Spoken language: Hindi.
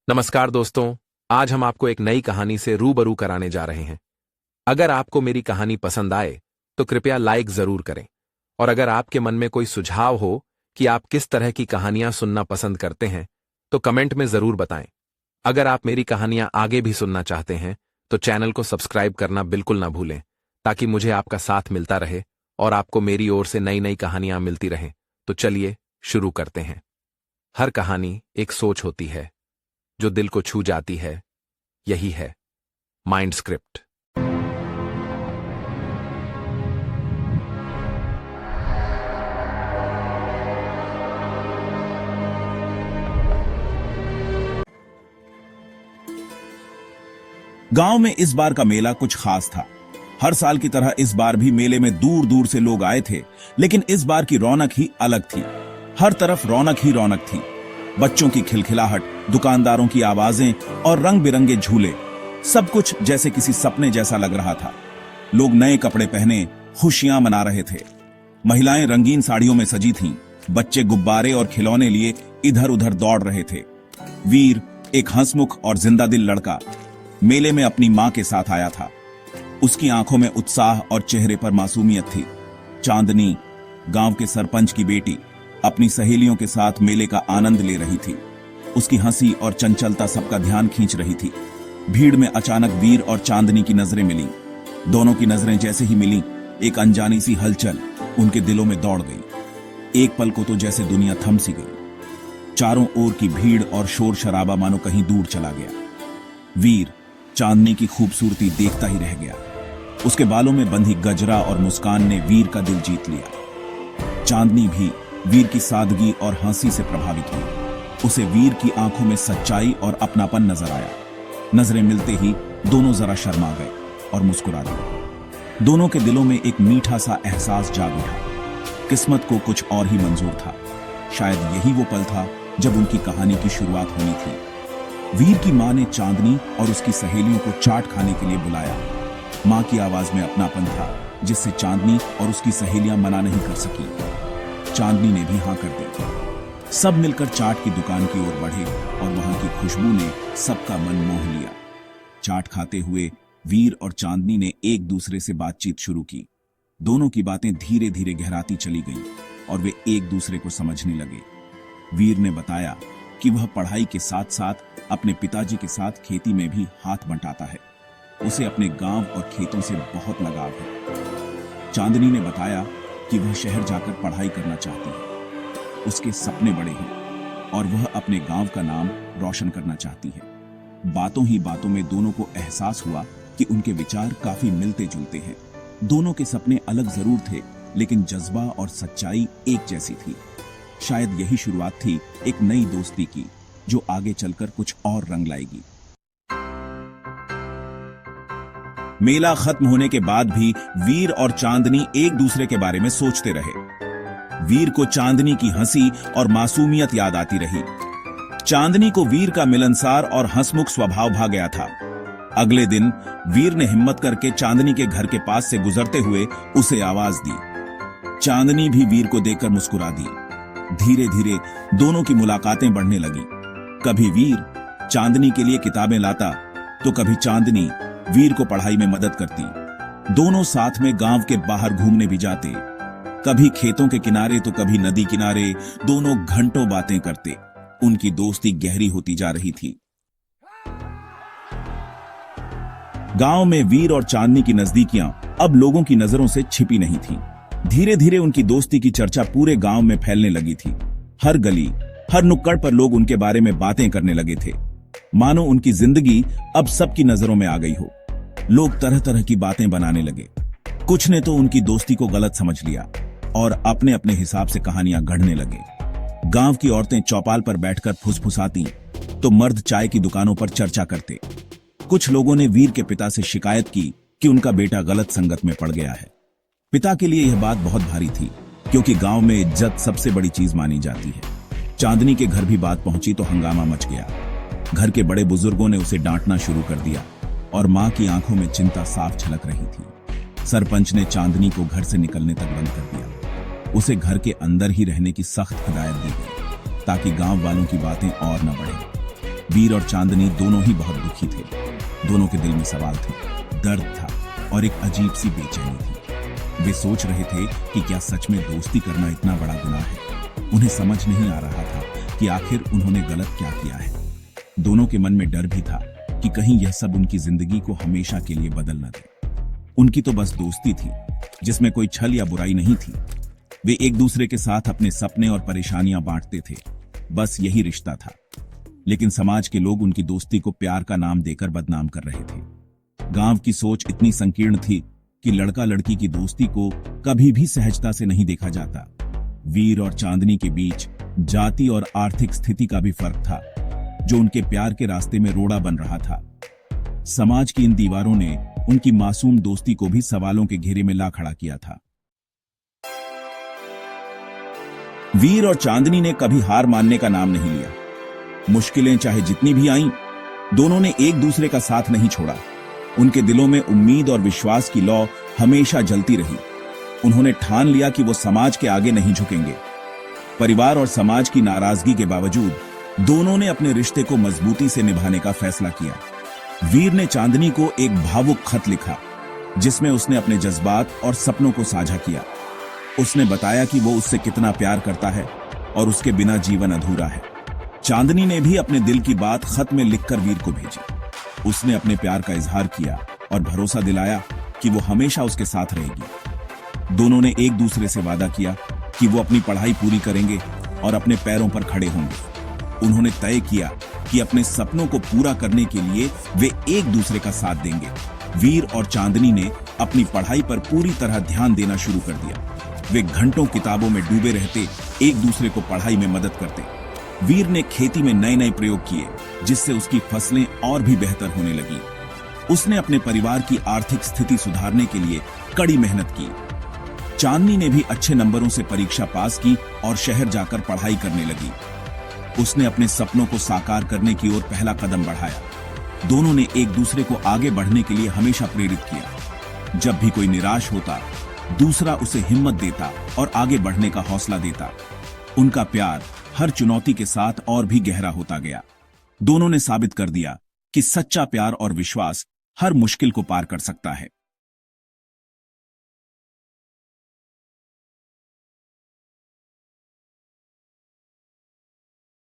नमस्कार दोस्तों। आज हम आपको एक नई कहानी से रूबरू कराने जा रहे हैं। अगर आपको मेरी कहानी पसंद आए तो कृपया लाइक जरूर करें, और अगर आपके मन में कोई सुझाव हो कि आप किस तरह की कहानियां सुनना पसंद करते हैं तो कमेंट में जरूर बताएं। अगर आप मेरी कहानियां आगे भी सुनना चाहते हैं तो चैनल को सब्सक्राइब करना बिल्कुल ना भूलें, ताकि मुझे आपका साथ मिलता रहे और आपको मेरी ओर से नई नई कहानियां मिलती रहें। तो चलिए शुरू करते हैं। हर कहानी एक सोच होती है जो दिल को छू जाती है। यही है माइंड स्क्रिप्ट। गांव में इस बार का मेला कुछ खास था। हर साल की तरह इस बार भी मेले में दूर दूर से लोग आए थे, लेकिन इस बार की रौनक ही अलग थी। हर तरफ रौनक ही रौनक थी। बच्चों की खिलखिलाहट, दुकानदारों की आवाजें और रंग बिरंगे झूले, सब कुछ जैसे किसी सपने जैसा लग रहा था। लोग नए कपड़े पहने खुशियां मना रहे थे। महिलाएं रंगीन साड़ियों में सजी थीं। बच्चे गुब्बारे और खिलौने लिए इधर उधर दौड़ रहे थे। वीर, एक हंसमुख और जिंदा दिल लड़का, मेले में अपनी मां के साथ आया था। उसकी आंखों में उत्साह और चेहरे पर मासूमियत थी। चांदनी, गांव के सरपंच की बेटी, अपनी सहेलियों के साथ मेले का आनंद ले रही थी। उसकी हंसी और चंचलता सबका ध्यान खींच रही थी। भीड़ में अचानक वीर और चांदनी की नजरें मिलीं। दोनों की नजरें जैसे ही मिलीं, एक अनजानी सी हलचल उनके दिलों में दौड़ गई। एक पल को तो जैसे दुनिया थम सी गई। चारों ओर की भीड़ और शोर शराबा मानो कहीं दूर चला गया। वीर चांदनी की खूबसूरती देखता ही रह गया। उसके बालों में बंधी गजरा और मुस्कान ने वीर का दिल जीत लिया। चांदनी भी वीर की सादगी और हंसी से प्रभावित हुई। उसे वीर की आंखों में सच्चाई और अपनापन नजर आया। नजरें मिलते ही दोनों जरा शर्मा गए और मुस्कुरा दिए। दोनों के दिलों में एक मीठा सा एहसास जाग उठा। किस्मत को कुछ और ही मंजूर था। शायद यही वो पल था जब उनकी कहानी की शुरुआत होनी थी। वीर की मां ने चांदनी और उसकी सहेलियों को चाट खाने के लिए बुलाया। मां की आवाज में अपनापन था, जिससे चांदनी और उसकी सहेलियां मना नहीं कर सकी। चांदनी ने भी हां कर दी। सब मिलकर चाट की दुकान की ओर बढ़े और वहां की खुशबू ने सबका मन मोह लिया। चाट खाते हुए वीर और चांदनी ने एक दूसरे से बातचीत शुरू की। दोनों की बातें धीरे धीरे गहराती चली गईं और वे एक दूसरे को समझने लगे। वीर ने बताया कि वह पढ़ाई के साथ साथ अपने पिताजी के साथ खेती में भी हाथ बंटाता है। उसे अपने गांव और खेतों से बहुत लगाव है। चांदनी ने बताया कि वह शहर जाकर पढ़ाई करना चाहती है। उसके सपने बड़े हैं और वह अपने गांव का नाम रोशन करना चाहती है। बातों ही बातों में दोनों को एहसास हुआ कि उनके विचार काफी मिलते जुलते हैं। दोनों के सपने अलग जरूर थे, लेकिन जज्बा और सच्चाई एक जैसी थी। शायद यही शुरुआत थी एक नई दोस्ती की, जो आगे चलकर कुछ और रंग लाएगी। मेला खत्म होने के बाद भी वीर और चांदनी एक दूसरे के बारे में सोचते रहे। वीर को चांदनी की हंसी और मासूमियत याद आती रही। चांदनी को वीर का मिलनसार और हंसमुख स्वभाव भा गया था। अगले दिन वीर ने हिम्मत करके चांदनी के घर के पास से गुजरते हुए उसे आवाज दी। चांदनी भी वीर को देखकर मुस्कुरा दी। धीरे धीरे दोनों की मुलाकातें बढ़ने लगी। कभी वीर चांदनी के लिए किताबें लाता तो कभी चांदनी वीर को पढ़ाई में मदद करती। दोनों साथ में गांव के बाहर घूमने भी जाते। कभी खेतों के किनारे तो कभी नदी किनारे। दोनों घंटों बातें करते। उनकी दोस्ती गहरी होती जा रही थी। गांव में वीर और चांदनी की नजदीकियां अब लोगों की नजरों से छिपी नहीं थीं। धीरे धीरे उनकी दोस्ती की चर्चा पूरे गांव में फैलने लगी थी। हर गली, हर नुक्कड़ पर लोग उनके बारे में बातें करने लगे थे, मानो उनकी जिंदगी अब सबकी नजरों में आ गई हो। लोग तरह तरह की बातें बनाने लगे। कुछ ने तो उनकी दोस्ती को गलत समझ लिया और अपने अपने हिसाब से कहानियां गढ़ने लगे। गांव की औरतें चौपाल पर बैठकर फुसफुसाती तो मर्द चाय की दुकानों पर चर्चा करते। कुछ लोगों ने वीर के पिता से शिकायत की कि उनका बेटा गलत संगत में पड़ गया है। पिता के लिए यह बात बहुत भारी थी, क्योंकि गांव में इज्जत सबसे बड़ी चीज मानी जाती है। चांदनी के घर भी बात पहुंची तो हंगामा मच गया। घर के बड़े बुजुर्गों ने उसे डांटना शुरू कर दिया और मां की आंखों में चिंता साफ झलक रही थी। सरपंच ने चांदनी को घर से निकलने तक बंद कर दिया। उसे घर के अंदर ही रहने की सख्त हिदायत दी गई, ताकि गांव वालों की बातें और न बढ़े। वीर और चांदनी दोनों ही बहुत दुखी थे। दोनों के दिल में सवाल थे, दर्द था और एक अजीब सी बेचैनी थी। वे सोच रहे थे कि क्या सच में दोस्ती करना इतना बड़ा गुनाह है। उन्हें समझ नहीं आ रहा था कि आखिर उन्होंने गलत क्या किया है। दोनों के मन में डर भी था कि कहीं यह सब उनकी जिंदगी को हमेशा के लिए बदल न दे। उनकी तो बस दोस्ती थी जिसमें कोई छल या बुराई नहीं थी। वे एक दूसरे के साथ अपने सपने और परेशानियां बांटते थे, बस यही रिश्ता था। लेकिन समाज के लोग उनकी दोस्ती को प्यार का नाम देकर बदनाम कर रहे थे। गांव की सोच इतनी संकीर्ण थी कि लड़का लड़की की दोस्ती को कभी भी सहजता से नहीं देखा जाता। वीर और चांदनी के बीच जाति और आर्थिक स्थिति का भी फर्क था, जो उनके प्यार के रास्ते में रोड़ा बन रहा था। समाज की इन दीवारों ने उनकी मासूम दोस्ती को भी सवालों के घेरे में ला खड़ा किया था। वीर और चांदनी ने कभी हार मानने का नाम नहीं लिया। मुश्किलें चाहे जितनी भी आईं, दोनों ने एक दूसरे का साथ नहीं छोड़ा। उनके दिलों में उम्मीद और विश्वास की लौ हमेशा जलती रही। उन्होंने ठान लिया कि वो समाज के आगे नहीं झुकेंगे। परिवार और समाज की नाराजगी के बावजूद दोनों ने अपने रिश्ते को मजबूती से निभाने का फैसला किया। वीर ने चांदनी को एक भावुक खत लिखा, जिसमें उसने अपने जज्बात और सपनों को साझा किया। उसने बताया कि वो उससे कितना प्यार करता है और उसके बिना जीवन अधूरा है। चांदनी ने भी अपने दिल की बात खत में लिखकर वीर को भेजी। उसने अपने प्यार का इजहार किया और भरोसा दिलाया कि वो हमेशा उसके साथ रहेगी। दोनों ने एक दूसरे से वादा किया कि वो अपनी पढ़ाई पूरी करेंगे और अपने पैरों पर खड़े होंगे। उन्होंने तय किया कि अपने सपनों को पूरा करने के लिए वे एक दूसरे का साथ देंगे। वीर और चांदनी ने अपनी पढ़ाई पर पूरी तरह ध्यान देना शुरू कर दिया। वे घंटों किताबों में डूबे रहते, एक दूसरे को पढ़ाई में मदद करते। वीर ने खेती में नए नए प्रयोग किए, जिससे उसकी फसलें और भी बेहतर होने लगी। उसने अपने परिवार की आर्थिक स्थिति सुधारने के लिए कड़ी मेहनत की। चांदनी ने भी अच्छे नंबरों से परीक्षा पास की और शहर जाकर पढ़ाई करने लगी। उसने अपने सपनों को साकार करने की ओर पहला कदम बढ़ाया। दोनों ने एक दूसरे को आगे बढ़ने के लिए हमेशा प्रेरित किया। जब भी कोई निराश होता, दूसरा उसे हिम्मत देता और आगे बढ़ने का हौसला देता। उनका प्यार हर चुनौती के साथ और भी गहरा होता गया। दोनों ने साबित कर दिया कि सच्चा प्यार और विश्वास हर मुश्किल को पार कर सकता है।